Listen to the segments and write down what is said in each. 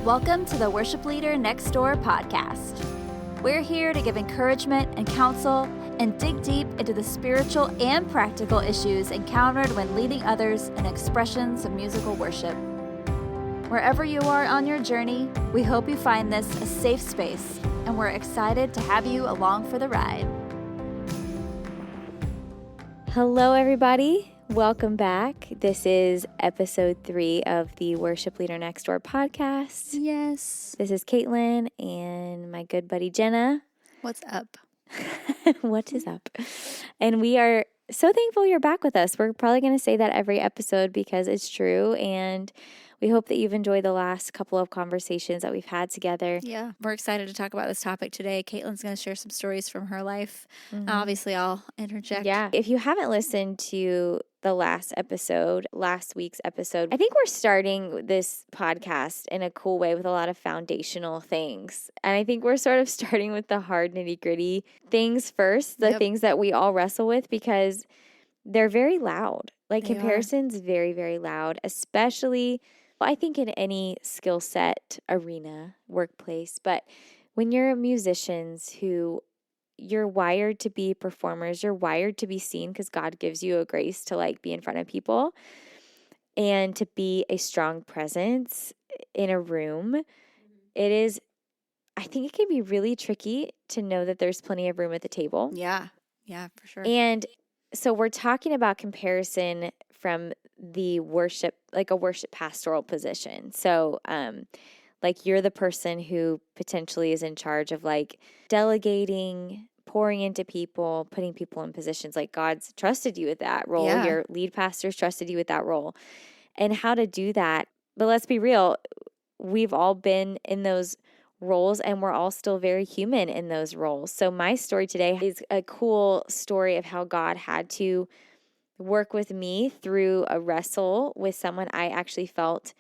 Welcome to the Worship Leader Next Door podcast. We're here to give encouragement and counsel and dig deep into the spiritual and practical issues encountered when leading others in expressions of musical worship. Wherever you are on your journey, we hope you find this a safe space, and we're excited to have you along for the ride. Hello, everybody. Welcome back. This is episode 3 of the Worship Leader Next Door podcast. Yes. This is Caitlin and my good buddy Jenna. What's up? What is up? And we are so thankful you're back with us. We're probably going to say that every episode because it's true, and we hope that you've enjoyed the last couple of conversations that we've had together. Yeah, we're excited to talk about this topic today. Caitlin's going to share some stories from her life. Obviously, I'll interject. Yeah. If you haven't listened to the last week's episode, I think we're starting this podcast in a cool way with a lot of foundational things. And I think we're sort of starting with the hard nitty-gritty things first, the things that we all wrestle with, because they're very loud. Like comparison's very, very loud, especially, well, I think in any skill set, arena, workplace. But when you're musicians who you're wired to be performers, you're wired to be seen because God gives you a grace to like be in front of people and to be a strong presence in a room. It is, I think it can be really tricky to know that there's plenty of room at the table. Yeah, for sure. And so we're talking about comparison from the worship, like a worship pastoral position. So, like you're the person who potentially is in charge of like delegating, pouring into people, putting people in positions. Like God's trusted you with that role. Yeah. Your lead pastors trusted you with that role, and how to do that. But let's be real. We've all been in those roles, and we're all still very human in those roles. So my story today is a cool story of how God had to work with me through a wrestle with someone I actually felt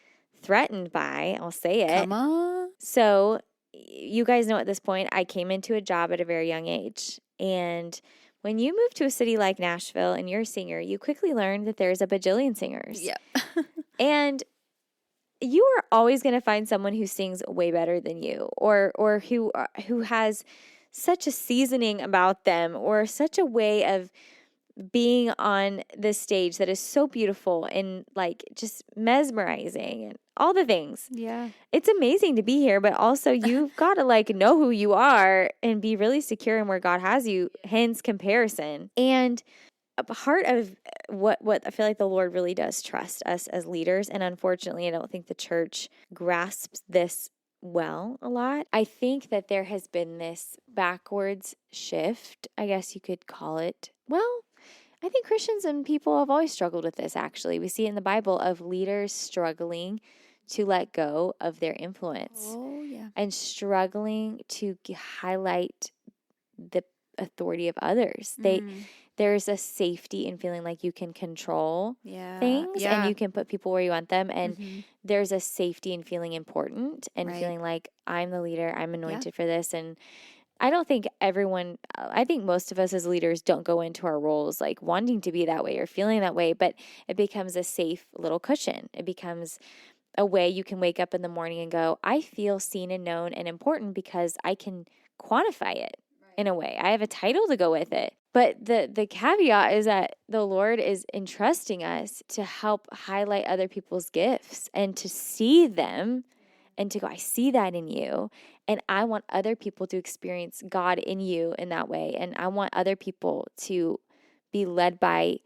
threatened by. I'll say it. Come on. So you guys know at this point, I came into a job at a very young age. And when you move to a city like Nashville and you're a singer, you quickly learn that there's a bajillion singers. Yeah. And you are always going to find someone who sings way better than you, or who has such a seasoning about them, or such a way of being on this stage that is so beautiful and like just mesmerizing and all the things. Yeah. It's amazing to be here, but also you've got to like know who you are and be really secure in where God has you, hence comparison. And a part of what I feel like the Lord really does trust us as leaders, and unfortunately I don't think the church grasps this well a lot. I think that there has been this backwards shift, I guess you could call it. Well, I think Christians and people have always struggled with this, actually. We see it in the Bible of leaders struggling to let go of their influence. Oh, yeah. And struggling to highlight the authority of others. There's a safety in feeling like you can control things and you can put people where you want them. And there's a safety in feeling important and feeling like I'm the leader, I'm anointed for this. And I think most of us as leaders don't go into our roles like wanting to be that way or feeling that way, but it becomes a safe little cushion. It becomes a way you can wake up in the morning and go, I feel seen and known and important because I can quantify it in a way. I have a title to go with it. But the caveat is that the Lord is entrusting us to help highlight other people's gifts and to see them and to go, I see that in you. And I want other people to experience God in you in that way. And I want other people to be led by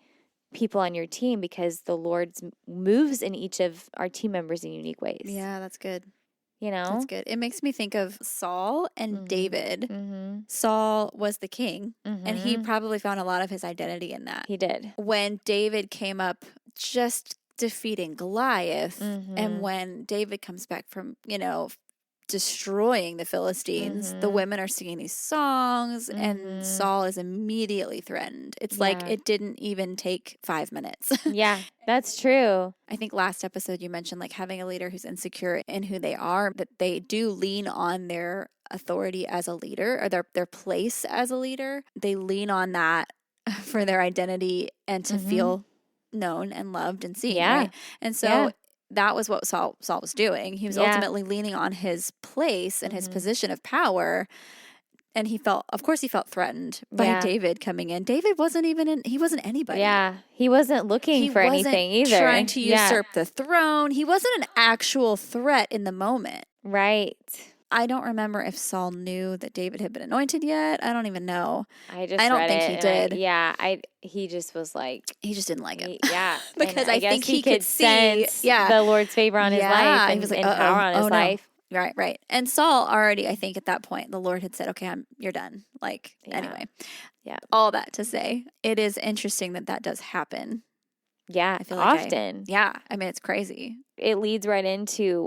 people on your team because the Lord moves in each of our team members in unique ways. Yeah, that's good. You know? That's good. It makes me think of Saul and David. Saul was the king, and he probably found a lot of his identity in that. He did. When David came up just defeating Goliath, and when David comes back from, destroying the Philistines, the women are singing these songs, and Saul is immediately threatened. It's like it didn't even take 5 minutes. Yeah, that's true. I think last episode you mentioned like having a leader who's insecure in who they are, that they do lean on their authority as a leader or their place as a leader. They lean on that for their identity and to feel known and loved and seen. Yeah. Right? And so that was what Saul was doing. He was ultimately leaning on his place and his position of power. And he felt threatened by David coming in. David wasn't he wasn't anybody. Yeah. He wasn't looking for anything either. Trying to usurp the throne. He wasn't an actual threat in the moment. Right. I don't remember if Saul knew that David had been anointed yet. I don't even know. I don't think he did. He just was like, he just didn't like it. Because I think he could sense the Lord's favor on his life and he was like, power on his life. Right. And Saul already, I think at that point, the Lord had said, okay, you're done. Anyway. Yeah. All that to say, it is interesting that does happen. Yeah. I feel often. I mean, it's crazy. It leads right into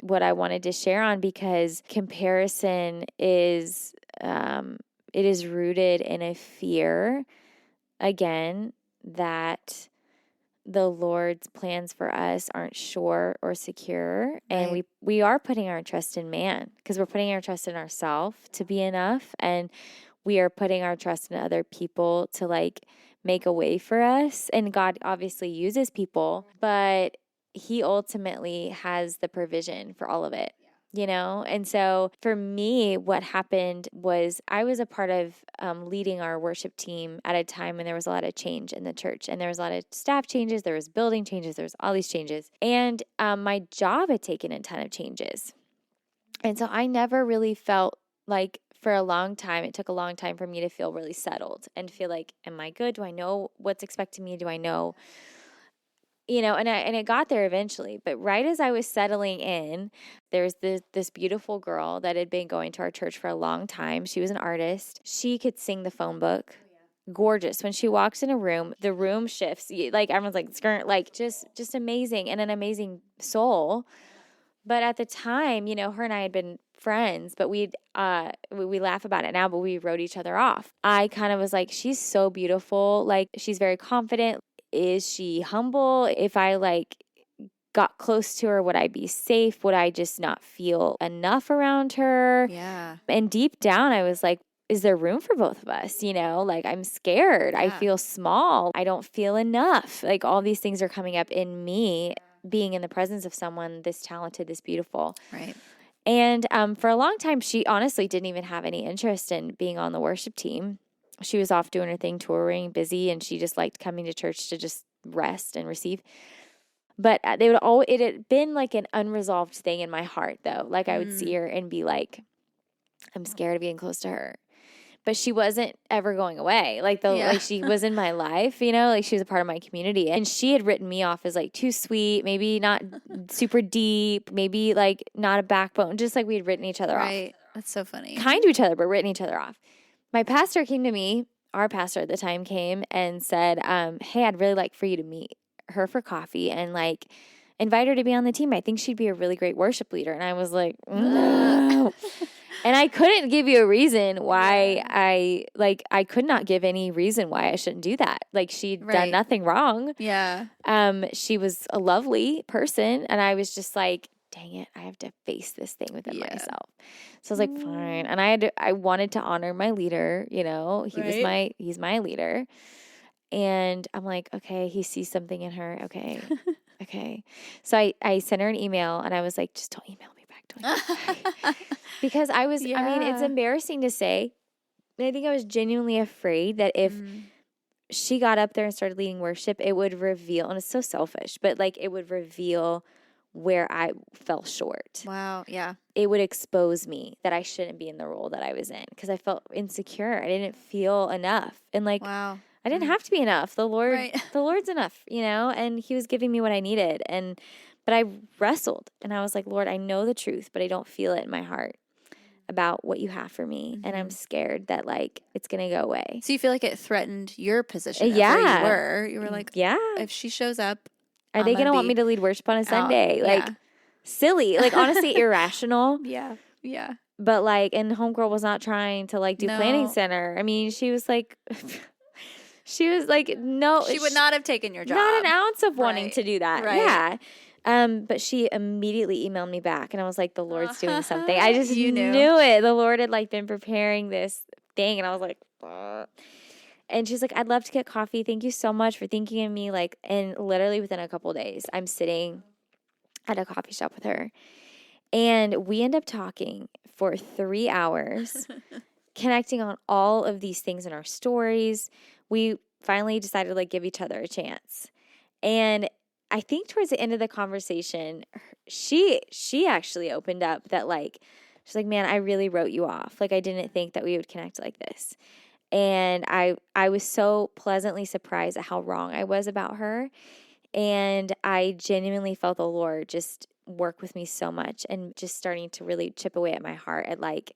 what I wanted to share on, because comparison is, it is rooted in a fear, again, that the Lord's plans for us aren't sure or secure. Right. And we are putting our trust in man, because we're putting our trust in ourselves to be enough. And we are putting our trust in other people to make a way for us. And God obviously uses people, but he ultimately has the provision for all of it. And so for me, what happened was I was a part of leading our worship team at a time when there was a lot of change in the church, and there was a lot of staff changes, there was building changes, there was all these changes, and my job had taken a ton of changes. And so I never really felt like, for a long time, it took a long time for me to feel really settled and feel like, am I good? Do I know what's expected of me? Do I know? And it got there eventually. But right as I was settling in, there's this beautiful girl that had been going to our church for a long time. She was an artist. She could sing the phone book. Gorgeous. When she walks in a room, the room shifts. Everyone's like, skirt, just amazing, and an amazing soul. But at the time, her and I had been friends, but we laugh about it now, but we wrote each other off. I kind of was like, she's so beautiful. She's very confident. Is she humble? If I got close to her, would I be safe? Would I just not feel enough around her? Yeah. And deep down, I was like, is there room for both of us? I'm scared. Yeah. I feel small. I don't feel enough. All these things are coming up in me, being in the presence of someone this talented, this beautiful. Right. And for a long time, she honestly didn't even have any interest in being on the worship team. She was off doing her thing, touring, busy, and she just liked coming to church to just rest and receive. But it had been an unresolved thing in my heart, though. I would see her and be like, I'm scared of getting close to her. But she wasn't ever going away. She was in my life, she was a part of my community. And she had written me off as too sweet, maybe not super deep, maybe not a backbone, just we had written each other off. Right. That's so funny. Kind to each other, but written each other off. My pastor came to me, our pastor at the time came and said, hey, I'd really like for you to meet her for coffee and invite her to be on the team. I think she'd be a really great worship leader. And I was like, no. And I couldn't give you a reason why I could not give any reason why I shouldn't do that. She'd done nothing wrong. Yeah. She was a lovely person. And I was just like, dang it, I have to face this thing within myself. So I was like, fine. And I wanted to honor my leader, he's my leader. And I'm like, okay, he sees something in her. Okay. Okay. So I sent her an email and I was like, just don't email me back. Don't email me back. Because I was, it's embarrassing to say, but I think I was genuinely afraid that if she got up there and started leading worship, it would reveal, and it's so selfish, but it would reveal where I fell short. Wow. Yeah. It would expose me that I shouldn't be in the role that I was in because I felt insecure. I didn't feel enough. And wow. I didn't have to be enough. The Lord's enough, and he was giving me what I needed. But I wrestled and I was like, Lord, I know the truth, but I don't feel it in my heart about what you have for me. Mm-hmm. And I'm scared that it's going to go away. So you feel like it threatened your position where you were. You were like, if she shows up, are they going to want me to lead worship on a Sunday? Silly, honestly, irrational. Yeah. Yeah. But and homegirl was not trying to do planning center. I mean, she was she was no. She would not have taken your job. Not an ounce of wanting to do that. Right. Yeah. But she immediately emailed me back and I was like, the Lord's doing something. I just knew it. The Lord had been preparing this thing and I was like, and she's like, I'd love to get coffee. Thank you so much for thinking of me. And literally within a couple of days, I'm sitting at a coffee shop with her. And we end up talking for 3 hours, connecting on all of these things in our stories. We finally decided to like give each other a chance. And I think towards the end of the conversation, she actually opened up that like, she's like, man, I really wrote you off. Like, I didn't think that we would connect like this. And I was so pleasantly surprised at how wrong I was about her. And I genuinely felt the Lord just work with me so much and just starting to really chip away at my heart at like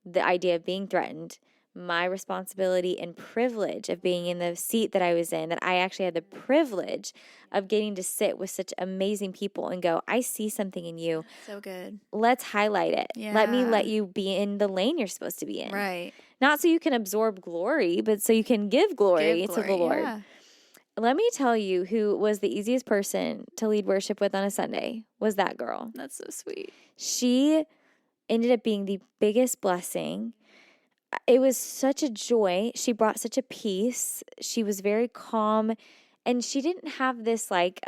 the idea of being threatened, my responsibility and privilege of being in the seat that I was in, that I actually had the privilege of getting to sit with such amazing people and go, I see something in you. So good. Let's highlight it. Yeah. Let me let you be in the lane you're supposed to be in. Right. Not so you can absorb glory, but so you can give glory to the Lord. Yeah. Let me tell you who was the easiest person to lead worship with on a Sunday was that girl. That's so sweet. She ended up being the biggest blessing. It was such a joy. She brought such a peace. She was very calm. And she didn't have this like,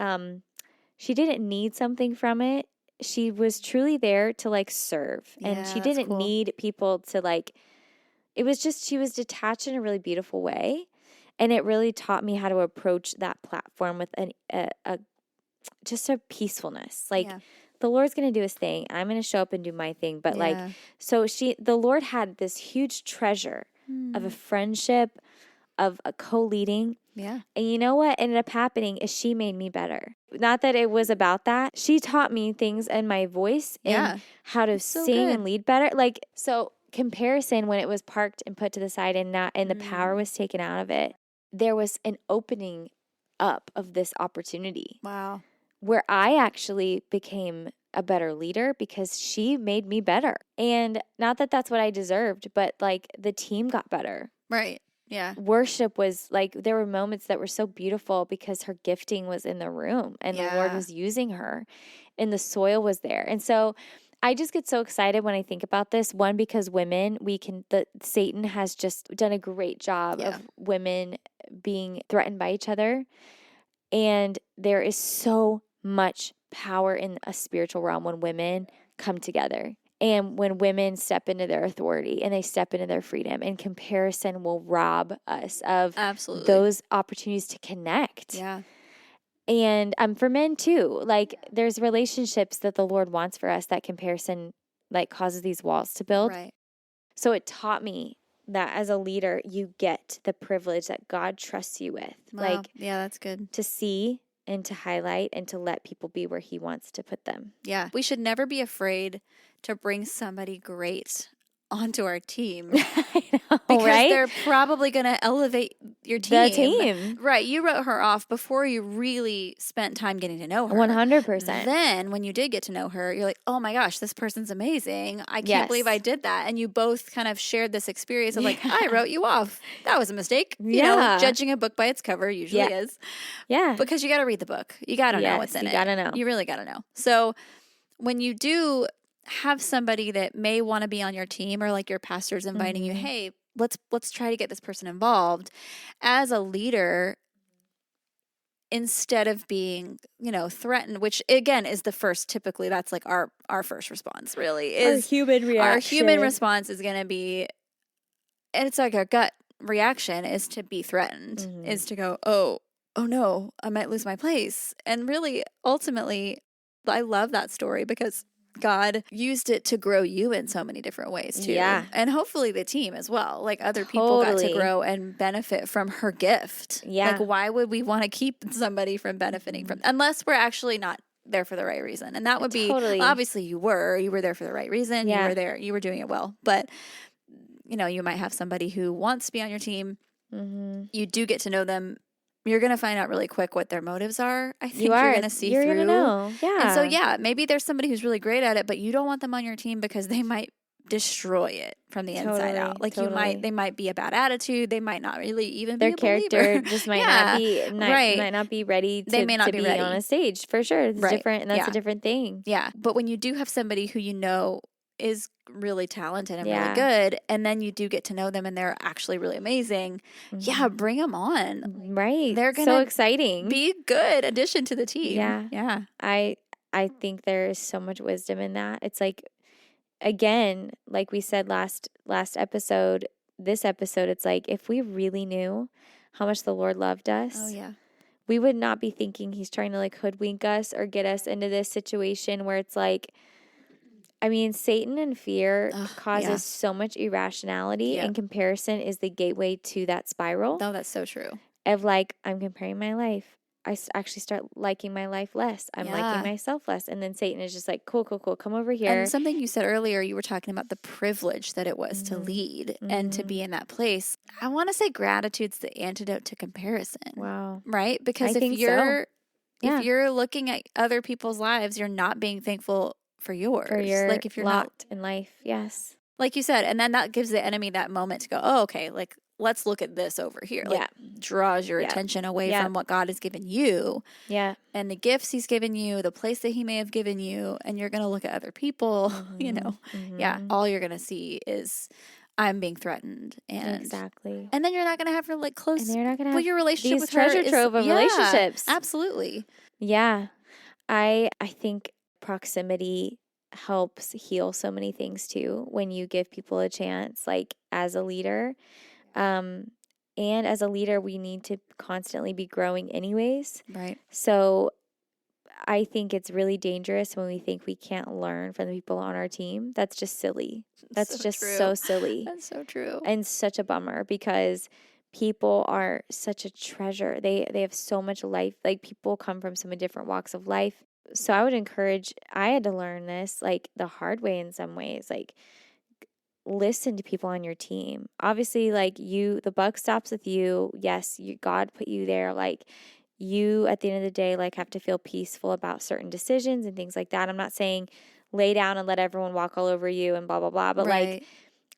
she didn't need something from it. She was truly there to like serve. And she didn't need people to like, it was just, she was detached in a really beautiful way. And it really taught me how to approach that platform with just a peacefulness. Like, the Lord's going to do his thing. I'm going to show up and do my thing. But like, so the Lord had this huge treasure of a friendship, of a co-leading. Yeah. And you know what ended up happening is she made me better. Not that it was about that. She taught me things in my voice and how to sing and lead better. Like, so comparison, when it was parked and put to the side and the power was taken out of it, there was an opening up of this opportunity. Wow. Where I actually became a better leader because she made me better. And not that that's what I deserved, but like the team got better. Right. Yeah. Worship was like, there were moments that were so beautiful because her gifting was in the room and the Lord was using her and the soil was there. And so I just get so excited when I think about this. One, because women, Satan has just done a great job of women being threatened by each other. And there is so much power in a spiritual realm when women come together and when women step into their authority and they step into their freedom, and comparison will rob us of those opportunities to connect. Yeah. And for men too, like there's relationships that the Lord wants for us that comparison like causes these walls to build. Right. So it taught me that as a leader, you get the privilege that God trusts you with. Wow. Like, yeah, that's good. To see and to highlight and to let people be where he wants to put them. Yeah. We should never be afraid to bring somebody great onto our team. I know, because right? they're probably going to elevate your team. The team. Right. You wrote her off before you really spent time getting to know her. 100%. Then when you did get to know her, you're like, oh my gosh, this person's amazing. I can't believe I did that. And you both kind of shared this experience of like, I wrote you off. That was a mistake. You know, judging a book by its cover usually is. Yeah. Because you got to read the book. You got to know what's in it. You got to know. You really got to know. So when you do have somebody that may want to be on your team, or like your pastor's inviting you, hey, let's try to get this person involved. As a leader, instead of being, threatened, which again is the first, typically that's like our first response really is our human reaction. Our human response is going to be, and it's like a gut reaction, is to be threatened, is to go, oh no, I might lose my place. And really, ultimately, I love that story because God used it to grow you in so many different ways too. Yeah. And hopefully the team as well. Like other people got to grow and benefit from her gift. Yeah. Like why would we want to keep somebody from benefiting from, unless we're actually not there for the right reason? And that would be, obviously you were there for the right reason. Yeah. You were doing it well. But you might have somebody who wants to be on your team. You do get to know them. You're going to find out really quick what their motives are. I think you're going to see through. You're going to know. Yeah. And so, maybe there's somebody who's really great at it, but you don't want them on your team because they might destroy it from the inside out. Like they might be a bad attitude. They might not really even be a believer. Their character just might not be ready to be ready on a stage for sure. It's different, and that's a different thing. Yeah. But when you do have somebody who is really talented and really good, and then you do get to know them and they're actually really amazing, bring them on. Right. They're gonna so exciting. Be a good addition to the team. Yeah. I I think there is so much wisdom in that. It's like, again, like we said last episode, this episode, it's like if we really knew how much the Lord loved us, we would not be thinking he's trying to like hoodwink us or get us into this situation where it's like, I mean, Satan and fear causes so much irrationality, and comparison is the gateway to that spiral. No, that's so true. Of like, I'm comparing my life. I actually start liking my life less. I'm liking myself less. And then Satan is just like, cool, come over here. And something you said earlier, you were talking about the privilege that it was to lead and to be in that place. I want to say gratitude's the antidote to comparison. Wow. Right? Because if you're looking at other people's lives, you're not being thankful for yours. For your like if you're lot not in life. Yes. Like you said, and then that gives the enemy that moment to go, oh, okay, like let's look at this over here. Like draws your attention away from what God has given you. Yeah. And the gifts he's given you, the place that he may have given you, and you're going to look at other people, you know. Yeah, all you're going to see is I'm being threatened. And exactly. And then you're not going to have like close and you're not gonna have your relationship these with treasure trove of relationships. Absolutely. Yeah. I think proximity helps heal so many things too when you give people a chance, like as a leader. And as a leader, we need to constantly be growing anyways. Right. So I think it's really dangerous when we think we can't learn from the people on our team. That's just silly. That's so just true. So silly. That's so true. And such a bummer because people are such a treasure. They have so much life. Like people come from so many different walks of life. So I would encourage, I had to learn this like the hard way in some ways, like listen to people on your team. Obviously, like the buck stops with you. Yes, God put you there. Like you, at the end of the day, like have to feel peaceful about certain decisions and things like that. I'm not saying lay down and let everyone walk all over you and blah, blah, blah. But like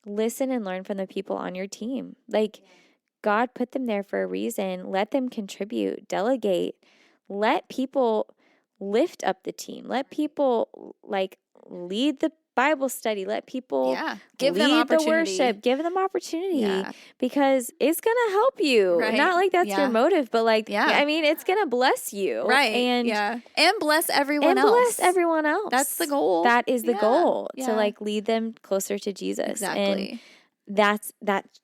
listen and learn from the people on your team. Like God put them there for a reason. Let them contribute, delegate, let people lift up the team. Let people like lead the Bible study. Let people give lead them opportunity. The worship. Give them opportunity because it's going to help you. Right. Not like that's your motive, but like, I mean, it's going to bless you. Right. And bless everyone else. Bless everyone else. That's the goal. That is the goal to like lead them closer to Jesus. Exactly. And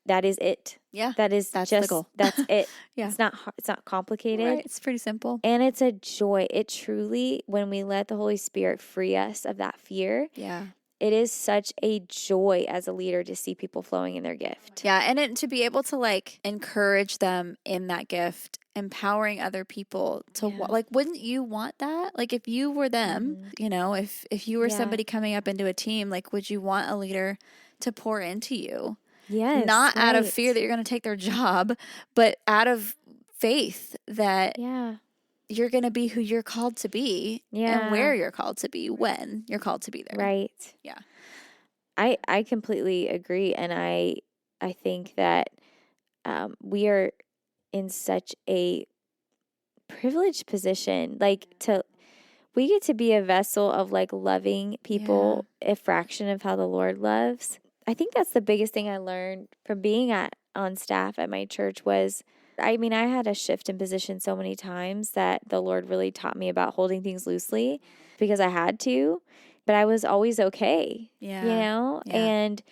that is it. Yeah. That's just the goal. That's it. It's not complicated. Right. It's pretty simple. And it's a joy. It truly, when we let the Holy Spirit free us of that fear. Yeah. It is such a joy as a leader to see people flowing in their gift. Yeah, and to be able to like encourage them in that gift, empowering other people to like, wouldn't you want that? Like if you were them, you know, if you were somebody coming up into a team, like would you want a leader to pour into you? Yes. Not out of fear that you're going to take their job, but out of faith that you're going to be who you're called to be and where you're called to be when you're called to be there. Right. Yeah. I completely agree. And I think that we are in such a privileged position, like we get to be a vessel of like loving people a fraction of how the Lord loves. I think that's the biggest thing I learned from being on staff at my church was, I mean, I had a shift in position so many times that the Lord really taught me about holding things loosely because I had to, but I was always okay, you know? Yeah. And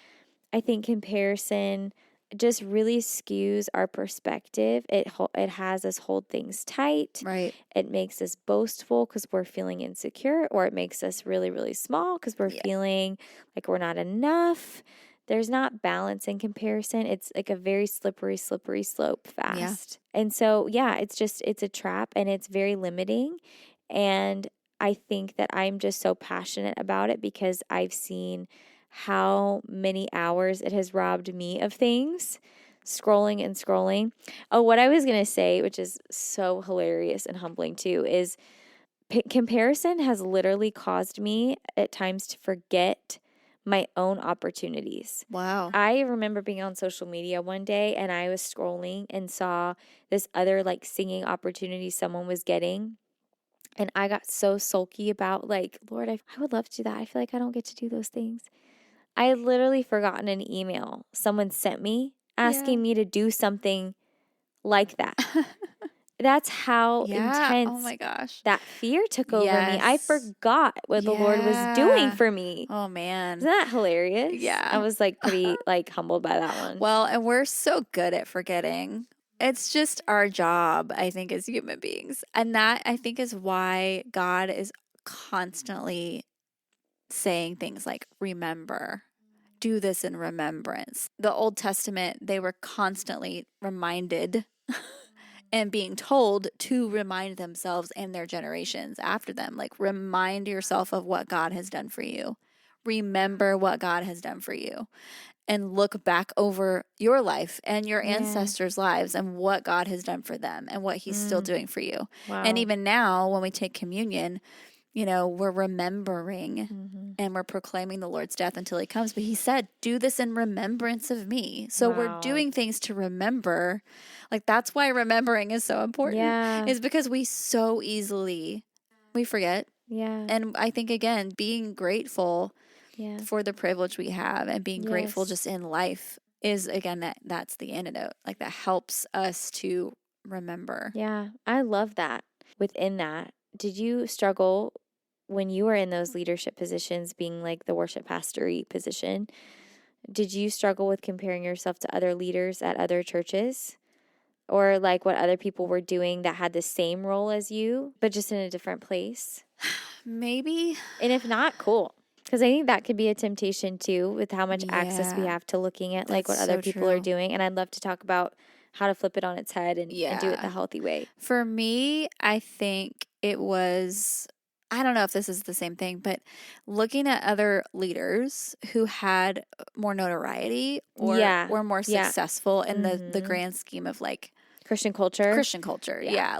I think comparison just really skews our perspective. It has us hold things tight. Right. It makes us boastful because we're feeling insecure, or it makes us really, really small because we're feeling like we're not enough. There's not balance in comparison. It's like a very slippery slope fast. Yeah. And so, it's a trap and it's very limiting. And I think that I'm just so passionate about it because I've seen how many hours it has robbed me of things, scrolling. Oh, what I was going to say, which is so hilarious and humbling too, is comparison has literally caused me at times to forget my own opportunities. Wow. I remember being on social media one day and I was scrolling and saw this other like singing opportunity someone was getting. And I got so sulky about like, Lord, I would love to do that. I feel like I don't get to do those things. I had literally forgotten an email someone sent me asking me to do something like that. that's how intense oh my gosh, that fear took over me. I forgot what the Lord was doing for me. Oh man. Isn't that hilarious? Yeah. I was like pretty like humbled by that one. Well, and we're so good at forgetting. It's just our job, I think, as human beings. And that, I think, is why God is constantly saying things like, remember, do this in remembrance. The Old Testament, they were constantly reminded and being told to remind themselves and their generations after them. Like, remind yourself of what God has done for you. Remember what God has done for you. And look back over your life and your ancestors' lives and what God has done for them and what he's still doing for you. Wow. And even now, when we take communion, you know, we're remembering and we're proclaiming the Lord's death until he comes. But he said, do this in remembrance of me. So we're doing things to remember. Like, that's why remembering is so important. Yeah. Is because we so easily, we forget. Yeah. And I think, again, being grateful for the privilege we have and being grateful just in life is, again, that's the antidote. Like, that helps us to remember. Yeah. I love that. Within that, did you struggle when you were in those leadership positions, being like the worship pastory position? Did you struggle with comparing yourself to other leaders at other churches? Or like what other people were doing that had the same role as you, but just in a different place? Maybe. And if not, cool. Because I think that could be a temptation too, with how much access we have to looking at like what other people are doing. And I'd love to talk about how to flip it on its head and do it the healthy way. For me, I think it was, I don't know if this is the same thing, but looking at other leaders who had more notoriety or were more successful in the grand scheme of like Christian culture.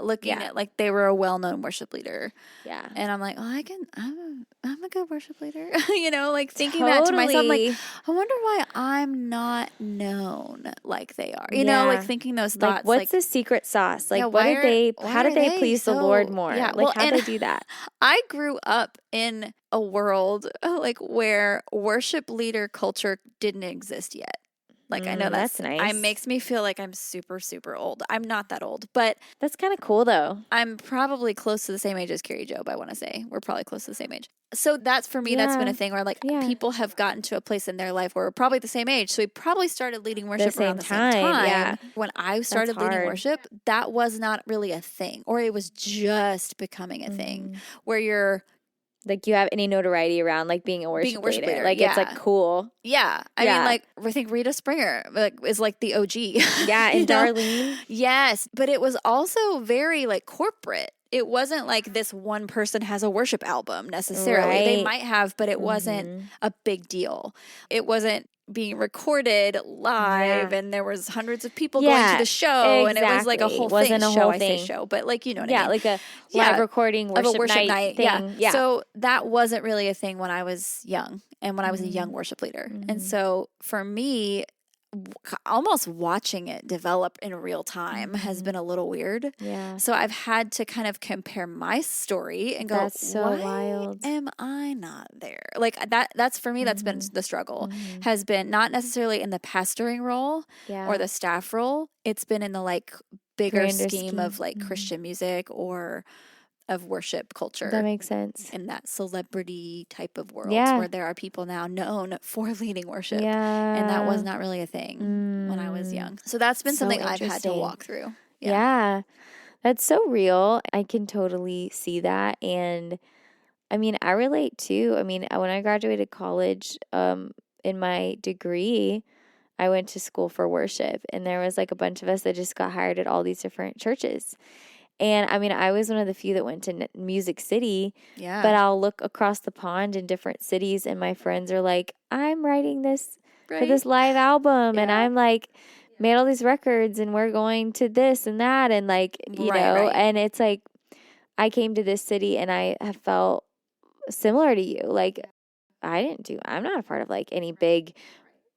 Looking at like they were a well-known worship leader. Yeah. And I'm like, oh, I'm a good worship leader. You know, like thinking that to myself, like, I wonder why I'm not known like they are. You know, like thinking those thoughts. Like, what's the secret sauce? Like, how did they please the Lord more? Yeah, like, how did they do that? I grew up in a world like where worship leader culture didn't exist yet. Like, I know that's nice. It makes me feel like I'm super, super old. I'm not that old, but that's kind of cool though. I'm probably close to the same age as Carrie Job, I want to say. We're probably close to the same age. So that's, for me, that's been a thing where like people have gotten to a place in their life where we're probably the same age. So we probably started leading worship around the same time. Yeah. When I started leading worship, that was not really a thing, or it was just becoming a thing where you're like, you have any notoriety around like being a worship leader. Like, it's like cool. Yeah. I mean, like, I think Rita Springer is like the OG. Yeah. And Darlene. Yes. But it was also very like corporate. It wasn't like this one person has a worship album necessarily. Right. They might have, but it wasn't a big deal. It wasn't being recorded live and there was hundreds of people going to the show and it was like a whole thing. I say show, but like, you know what I mean? Like a live recording worship night thing. Yeah. So that wasn't really a thing when I was young and when I was a young worship leader. And so for me, almost watching it develop in real time has been a little weird. Yeah. So I've had to kind of compare my story and go, that's so wild. Am I not there? Like that's for me, that's been the struggle, has been not necessarily in the pastoring role or the staff role. It's been in the like bigger scheme of like Christian music or of worship culture. That makes sense. In that celebrity type of world where there are people now known for leading worship. Yeah. And that was not really a thing when I was young. So that's been something I've had to walk through. Yeah. That's so real. I can totally see that. And I mean, I relate too. I mean, when I graduated college, in my degree, I went to school for worship, and there was like a bunch of us that just got hired at all these different churches. And I mean, I was one of the few that went to Music City, but I'll look across the pond in different cities and my friends are like, I'm writing this for this live album and I'm like, made all these records and we're going to this and that. And like, you know, and it's like, I came to this city and I have felt similar to you. Like, I'm not a part of like any big,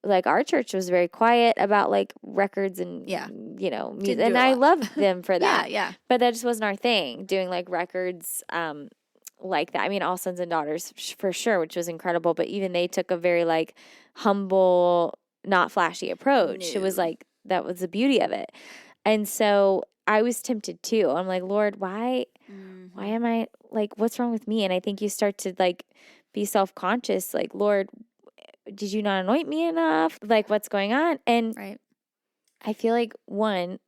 like our church was very quiet about like records and, you know, music. And I love them for that. But that just wasn't our thing, doing like records like that. I mean, All Sons and Daughters for sure, which was incredible. But even they took a very like humble, not flashy approach. It was like, that was the beauty of it. And so I was tempted too. I'm like, Lord, why am I like, what's wrong with me? And I think you start to like be self-conscious, like, Lord, did you not anoint me enough? Like, what's going on? And I feel like one,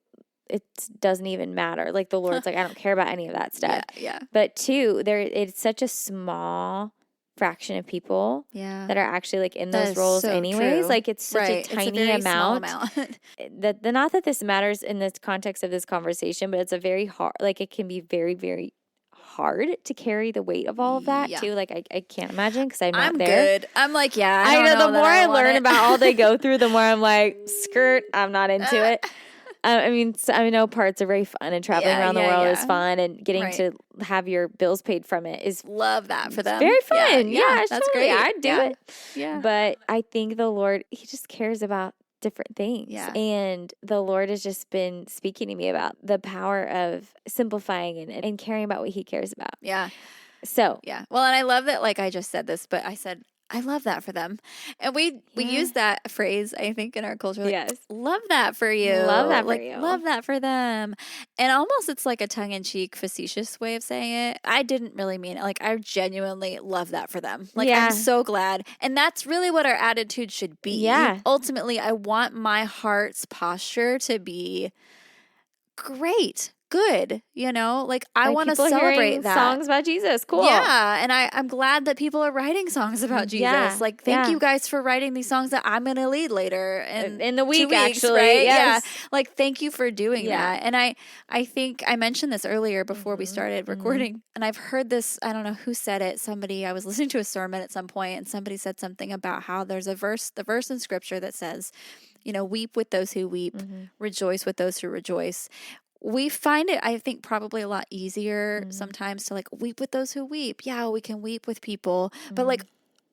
it doesn't even matter. Like the Lord's like, I don't care about any of that stuff. Yeah. But two, it's such a small fraction of people that are actually like in those roles so anyways. True. Like it's such a tiny amount. Not that this matters in this context of this conversation, but it's a very hard, like it can be very, very hard to carry the weight of all of that too. Like I can't imagine because I'm not there. Good. I'm like, I know. know The more I learn about all they go through, the more I'm like, skirt, I'm not into it. I mean, I know parts are very fun, and traveling around the world is fun, and getting to have your bills paid from it is love that for them. Very fun. Yeah, that's totally. great. I'd do it. Yeah. But I think the Lord, He just cares about different things. Yeah. And the Lord has just been speaking to me about the power of simplifying and caring about what He cares about. Yeah. So. Yeah. Well, and I love that, like I just said this, but I said, I love that for them. And we use that phrase, I think, in our culture. Like, yes. Love that for you. Love that for you. Love that for them. And almost it's like a tongue-in-cheek, facetious way of saying it. I didn't really mean it. Like, I genuinely love that for them. Like, I'm so glad. And that's really what our attitude should be. Yeah. Ultimately, I want my heart's posture to be great. Good, like I want to celebrate that. Songs about Jesus, cool. Yeah, and I'm glad that people are writing songs about Jesus. Yeah. Like, thank you guys for writing these songs that I'm going to lead later in the week, 2 weeks, actually. Right? Yes. Yeah, like thank you for doing that. And I think I mentioned this earlier before we started recording, and I've heard this. I don't know who said it. Somebody, I was listening to a sermon at some point, and somebody said something about how there's the verse in Scripture that says, weep with those who weep, rejoice with those who rejoice. We find it, I think, probably a lot easier sometimes to like weep with those who weep. Yeah, we can weep with people, but like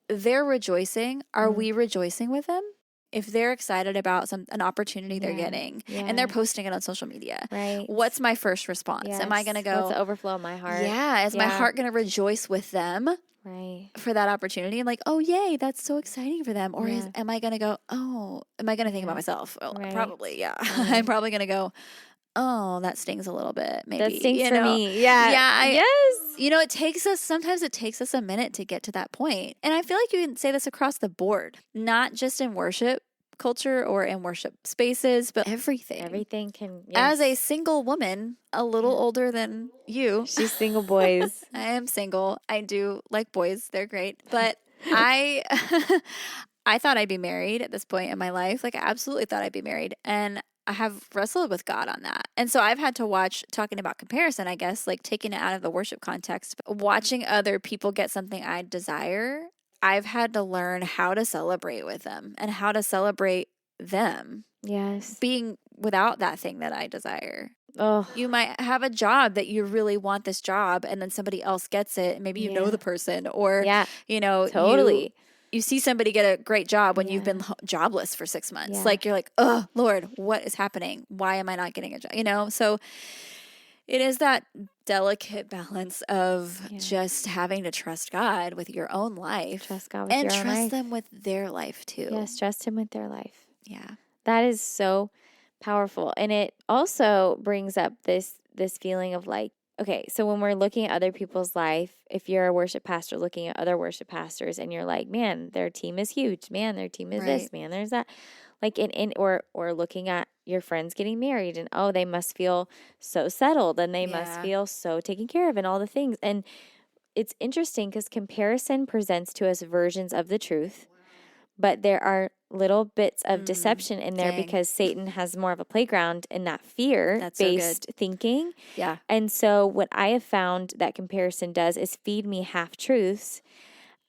they're rejoicing. Are we rejoicing with them? If they're excited about an opportunity they're getting and they're posting it on social media, what's my first response? Yes. Am I going to go, what's the overflow of my heart? Yeah, is my heart going to rejoice with them? For that opportunity, and like, oh yay, that's so exciting for them. Or am I going to go, oh, am I going to think about myself? Well, probably, yeah. I'm probably going to go, oh, that stings a little bit. Maybe that stings for me. Yeah. Yes. Sometimes it takes us a minute to get to that point. And I feel like you can say this across the board, not just in worship culture or in worship spaces, but everything. Everything can. Yes. As a single woman, a little older than you. She's single, boys. I am single. I do like boys. They're great. But I thought I'd be married at this point in my life. Like, I absolutely thought I'd be married. And I have wrestled with God on that. And so I've had to watch, talking about comparison, I guess, like taking it out of the worship context, but watching other people get something I desire, I've had to learn how to celebrate with them and how to celebrate them. Yes. Being without that thing that I desire. Oh. You might have a job that you really want this job, and then somebody else gets it. And maybe you know the person, or, totally. You see somebody get a great job when you've been jobless for 6 months. Yeah. Like, you're like, oh, Lord, what is happening? Why am I not getting a job? So it is that delicate balance of just having to trust God with your own life. Trust God with your own life. And trust them with their life, too. Yes, trust Him with their life. Yeah. That is so powerful. And it also brings up this feeling of like, okay, so when we're looking at other people's life, if you're a worship pastor looking at other worship pastors and you're like, man, their team is huge. Man, their team is this. Man, there's that. Like, or looking at your friends getting married and, oh, they must feel so settled and they must feel so taken care of and all the things. And it's interesting because comparison presents to us versions of the truth, but there are little bits of deception in there because Satan has more of a playground in that fear-based thinking. Yeah. And so what I have found that comparison does is feed me half-truths.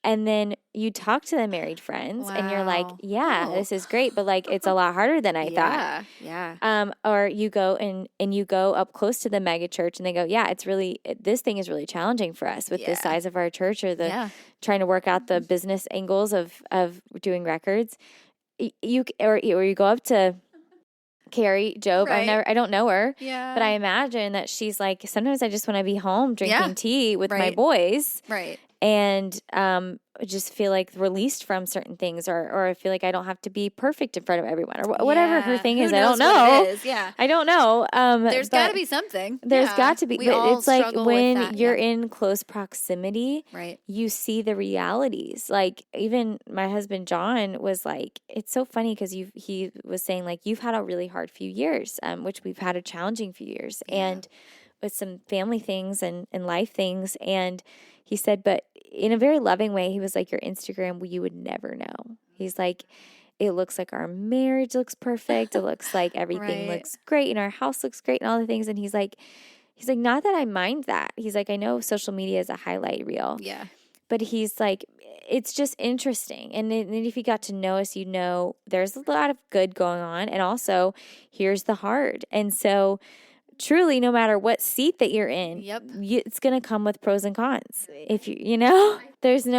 And then you talk to the married friends and you're like, this is great, but like it's a lot harder than I thought. Yeah. Or you go and you go up close to the mega church and they go, this thing is really challenging for us with the size of our church or the trying to work out the business angles of doing records. You go up to Carrie Job. I don't know her, but I imagine that she's like, sometimes I just want to be home drinking tea with my boys, and just feel like released from certain things, or I feel like I don't have to be perfect in front of everyone, or whatever her thing is. I don't know. Yeah, I don't know. There's got to be something. There's got to be. But it's like when you're in close proximity, right? You see the realities. Like even my husband John was like, it's so funny because he was saying like you've had a really hard few years, which we've had a challenging few years, and with some family things and life things, and he said, but in a very loving way, he was like, your Instagram, you would never know. He's like, it looks like our marriage looks perfect. It looks like everything looks great and our house looks great and all the things. And he's like, not that I mind that. He's like, I know social media is a highlight reel. Yeah. But he's like, it's just interesting. And then if you got to know us, you know, there's a lot of good going on. And also here's the hard. And so truly, no matter what seat that you're in, it's going to come with pros and cons. If you know,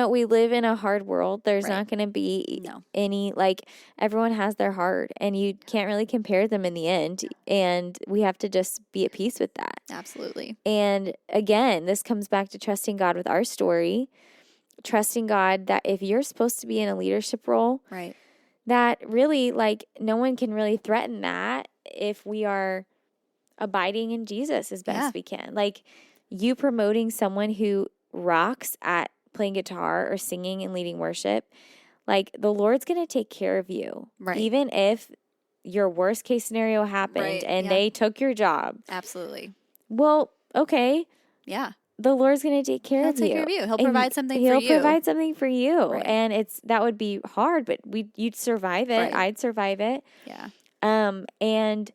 we live in a hard world. There's not going to be any, like, everyone has their hard, and you can't really compare them in the end. And we have to just be at peace with that. Absolutely. And again, this comes back to trusting God with our story, trusting God that if you're supposed to be in a leadership role, that really, like, no one can really threaten that if we are abiding in Jesus as best we can. Like, you promoting someone who rocks at playing guitar or singing and leading worship, like, the Lord's going to take care of you. Right. Even if your worst case scenario happened and they took your job. Absolutely. Well, okay. Yeah. The Lord's going to take care of you. He'll take care of you. He'll provide something for you. He'll provide something for you. Right. And that would be hard, but you'd survive it. Right. I'd survive it. Yeah. And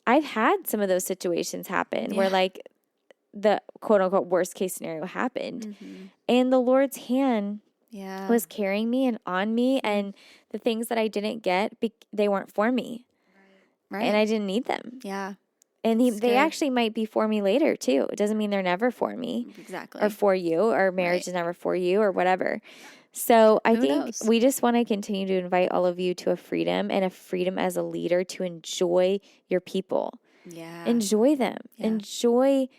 I've had some of those situations happen where, like, the quote unquote worst case scenario happened, and the Lord's hand was carrying me and on me, and the things that I didn't get, they weren't for me, and I didn't need them. Yeah. And they actually might be for me later too. It doesn't mean they're never for me. Exactly. Or for you, or marriage is never for you, or whatever. So I think we just want to continue to invite all of you to a freedom as a leader to enjoy your people. Yeah. Enjoy them. Yeah. Enjoy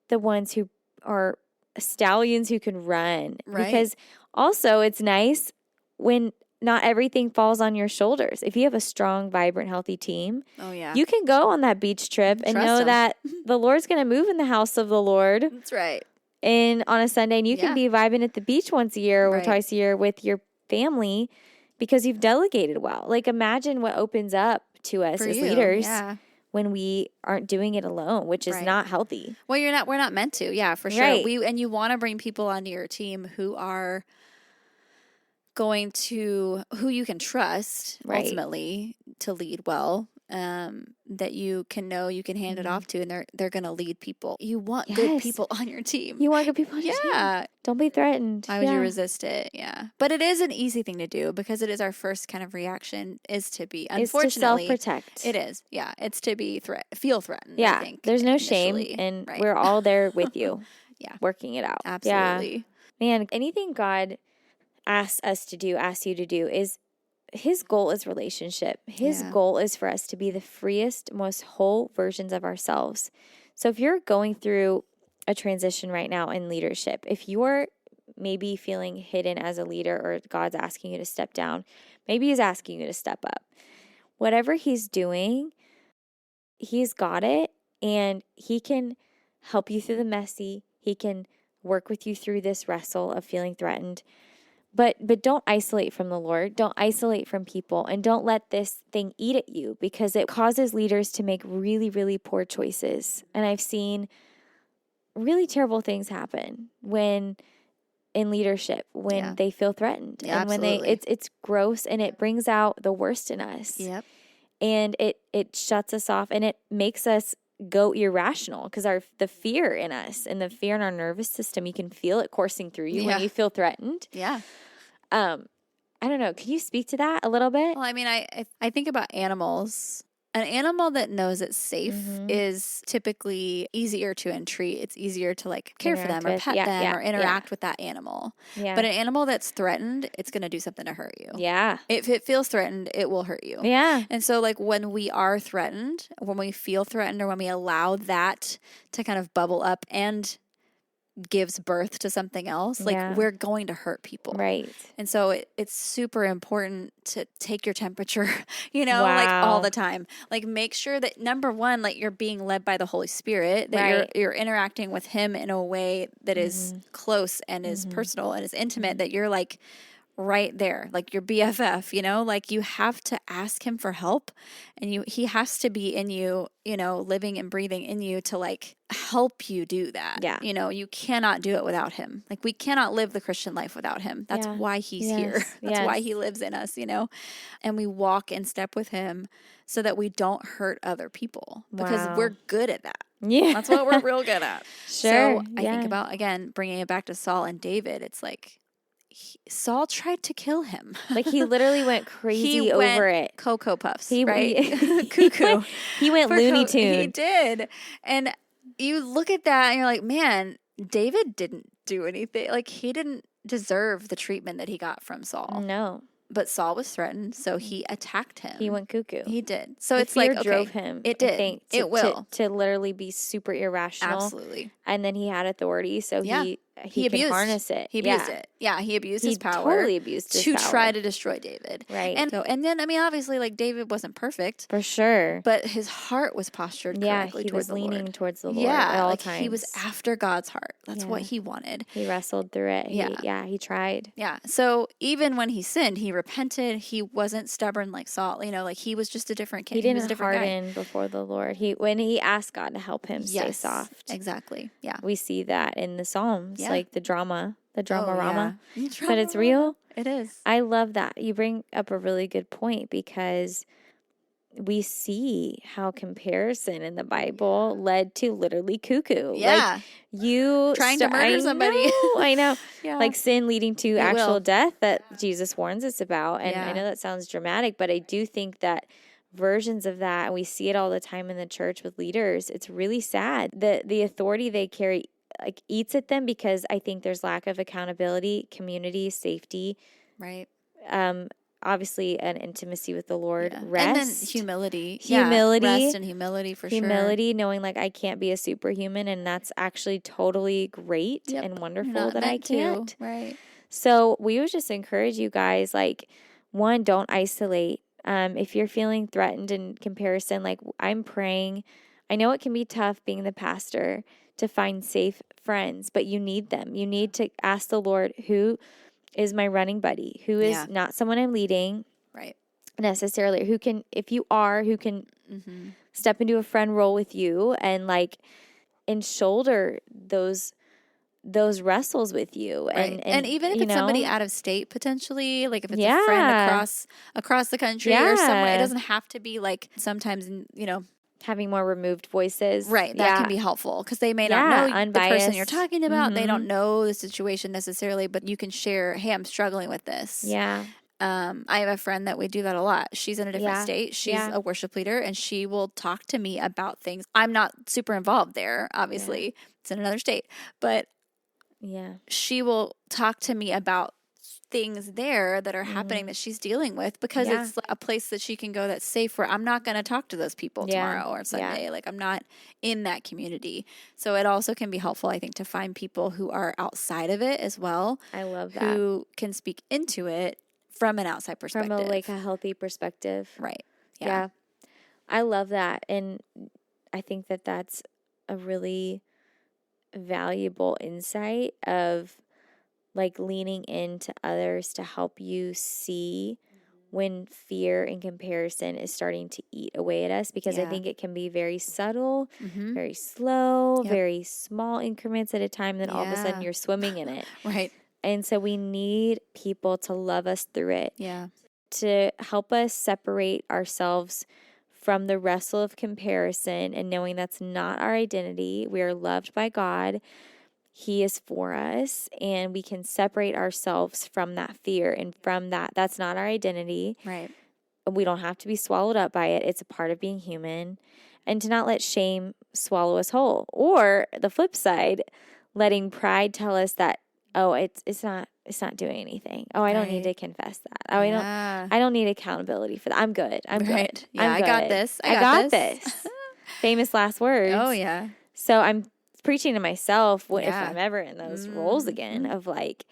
the ones who are stallions who can run. Right. Because also it's nice when not everything falls on your shoulders. If you have a strong, vibrant, healthy team, you can go on that beach trip and know that the Lord's going to move in the house of the Lord. That's right. And on a Sunday, and you can be vibing at the beach once a year or twice a year with your family because you've delegated well. Like, imagine what opens up to us as leaders when we aren't doing it alone, which is not healthy. Well, we're not meant to. Yeah, for sure. Right. And you want to bring people onto your team who are going to, who you can trust ultimately to lead well. That you can know you can hand it off to, and they're going to lead people. You want good people on your team. You want good people on your team. Yeah. Don't be threatened. Why would you resist it? Yeah. But it is an easy thing to do because it is our first kind of reaction is to be, unfortunately. It's to self-protect. It is. Yeah. It's to be feel threatened, I think. There's no shame, and we're all there with you. Working it out. Absolutely. Yeah. Man, anything God asks you to do is His goal is relationship. His goal is for us to be the freest, most whole versions of ourselves. So if you're going through a transition right now in leadership, if you're maybe feeling hidden as a leader, or God's asking you to step down, maybe He's asking you to step up. Whatever He's doing, He's got it, and He can help you through the messy. He can work with you through this wrestle of feeling threatened. But don't isolate from the Lord. Don't isolate from people. And don't let this thing eat at you, because it causes leaders to make really, really poor choices. And I've seen really terrible things happen when in leadership, when they feel threatened. And absolutely. when it's gross, and it brings out the worst in us. Yep. And it shuts us off, and it makes us go irrational, because the fear in us and the fear in our nervous system, you can feel it coursing through you when you feel threatened. Yeah. I don't know. Can you speak to that a little bit? Well, I mean, I think about animals. An animal that knows it's safe is typically easier to entreat. It's easier to care for them or pet them or interact with that animal. Yeah. But an animal that's threatened, it's going to do something to hurt you. Yeah. If it feels threatened, it will hurt you. Yeah. And so when we are threatened, when we feel threatened, or when we allow that to kind of bubble up and gives birth to something else, like we're going to hurt people. Right. And so it's super important to take your temperature, like all the time. Like make sure that number one, like you're being led by the Holy Spirit, that you're interacting with him in a way that is close and is personal and is intimate, that you're like right there, like your BFF, like you have to ask him for help, and he has to be in you, living and breathing in you to like help you do that. Yeah. You cannot do it without him. Like we cannot live the Christian life without him. That's why he's here. That's why he lives in us, and we walk in step with him so that we don't hurt other people because we're good at that. Yeah. That's what we're real good at. Sure. So I think about, again, bringing it back to Saul and David. It's like, Saul tried to kill him. Like he literally went crazy over it. Cocoa Puffs, he, right? Cuckoo. He went Looney Tunes. He did. And you look at that and you're like, man, David didn't do anything. Like he didn't deserve the treatment that he got from Saul. No. But Saul was threatened, so he attacked him. He went cuckoo. He did. So the it's fear like, okay, drove him. It did. I think, it will. To literally be super irrational. Absolutely. And then he had authority, so he abused. can harness it. He abused it. Yeah, he abused his power. Totally abused his to power. try to destroy David. Right. And then, I mean, obviously, like David wasn't perfect. For sure. But his heart was postured correctly towards the Lord. Yeah, he was leaning towards the Lord at all times. He was after God's heart. That's what he wanted. He wrestled through it. He tried. Yeah. So even when he sinned, he repented. He wasn't stubborn like Saul. Like he was just a different kid. He didn't was a different harden guy. Before the Lord. When he asked God to help him stay soft. Exactly. Yeah. We see that in the Psalms, like the drama rama. Yeah. But it's real. It is. I love that. You bring up a really good point because we see how comparison in the Bible led to literally cuckoo. Yeah. Like you trying to murder somebody. I know. Yeah. Like sin leading to actual death that Jesus warns us about. And I know that sounds dramatic, but I do think that versions of that, and we see it all the time in the church with leaders, it's really sad that the authority they carry like eats at them because I think there's lack of accountability, community, safety. Right. Obviously an intimacy with the Lord, rest. And then humility. Rest and humility for sure. Humility, knowing like I can't be a superhuman and that's actually totally great and wonderful that I can't. Right. So we would just encourage you guys, like, one, don't isolate. If you're feeling threatened in comparison, like I'm praying, I know it can be tough being the pastor to find safe friends, but you need them. You need to ask the Lord, who is my running buddy, who is not someone I'm leading necessarily, who can, if you are, who can step into a friend role with you and like, and shoulder those wrestles with you. And even if it's somebody out of state, potentially, like if it's a friend across the country or somewhere, it doesn't have to be like sometimes, having more removed voices. Right. That can be helpful because they may not know unbiased. The person you're talking about. They don't know the situation necessarily, but you can share, hey, I'm struggling with this. Yeah. I have a friend that we do that a lot. She's in a different state. She's a worship leader and she will talk to me about things. I'm not super involved there, obviously. Yeah. It's in another state. But she will talk to me about things there that are happening that she's dealing with because it's a place that she can go that's safe where I'm not going to talk to those people tomorrow or Sunday. Like I'm not in that community. So it also can be helpful, I think, to find people who are outside of it as well. I love that. Who can speak into it from an outside perspective. From a healthy perspective. Right. Yeah. I love that. And I think that that's a really valuable insight of like leaning into others to help you see when fear and comparison is starting to eat away at us, because I think it can be very subtle, very slow, very small increments at a time. Then all of a sudden you're swimming in it. Right. And so we need people to love us through it. Yeah. To help us separate ourselves from the wrestle of comparison and knowing that's not our identity. We are loved by God. He is for us, and we can separate ourselves from that fear and from that. That's not our identity. Right. We don't have to be swallowed up by it. It's a part of being human. And to not let shame swallow us whole. Or the flip side, letting pride tell us that, oh, it's not doing anything. Oh, I don't need to confess that. Oh, I don't need accountability for that. I'm good. I'm good. Yeah, I got this. I got this. Famous last words. Oh, yeah. So I'm preaching to myself if I'm ever in those roles again of like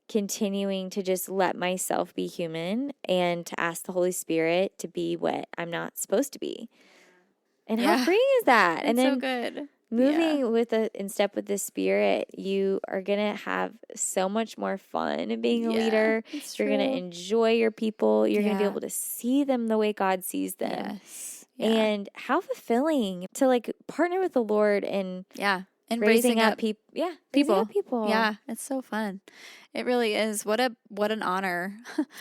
continuing to just let myself be human and to ask the Holy Spirit to be what I'm not supposed to be. And how freeing is that? And then so good. Moving in step with the Spirit, you are going to have so much more fun being a leader. You're going to enjoy your people. You're going to be able to see them the way God sees them. Yes. Yeah. And how fulfilling to like partner with the Lord and raising up people. Yeah, people. Yeah, it's so fun. It really is. What an honor.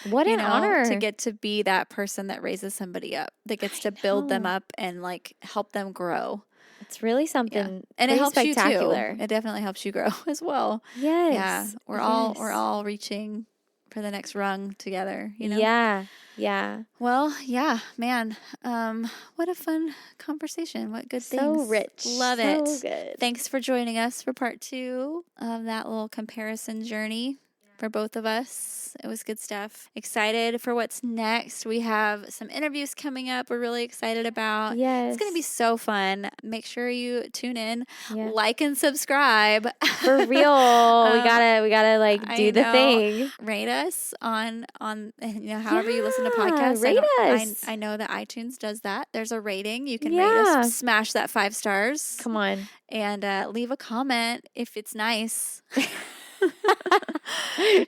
What an honor to get to be that person that raises somebody up, that gets to build them up and like help them grow. It's really something, and it helps spectacular. You too. It definitely helps you grow as well. Yes. Yeah, we're all reaching for the next rung together. Yeah. Yeah. Well, yeah, man. What a fun conversation. What good things. So rich. Love so it. Good. Thanks for joining us for part 2 of that little comparison journey for both of us. It was good stuff. Excited for what's next. We have some interviews coming up we're really excited about. Yes. It's going to be so fun. Make sure you tune in, like and subscribe. For real. We gotta like do the thing. Rate us on however you listen to podcasts. Rate us. I know that iTunes does that. There's a rating. You can rate us. Smash that 5 stars. Come on. And leave a comment if it's nice.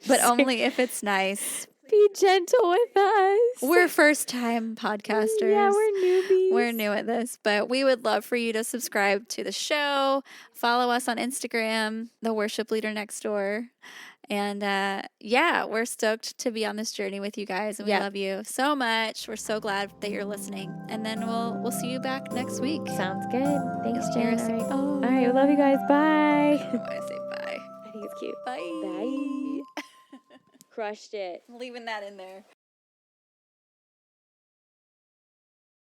But only if it's nice. Be gentle with us. We're first-time podcasters. Yeah, we're newbies. We're new at this, but we would love for you to subscribe to the show. Follow us on Instagram, The Worship Leader Next Door. And we're stoked to be on this journey with you guys, and we love you so much. We're so glad that you're listening. And then we'll see you back next week. Sounds good. Thanks, Jenna. All right, we love you guys. Bye. I say bye. I think it's cute. Bye. Bye. Crushed it. I'm leaving that in there.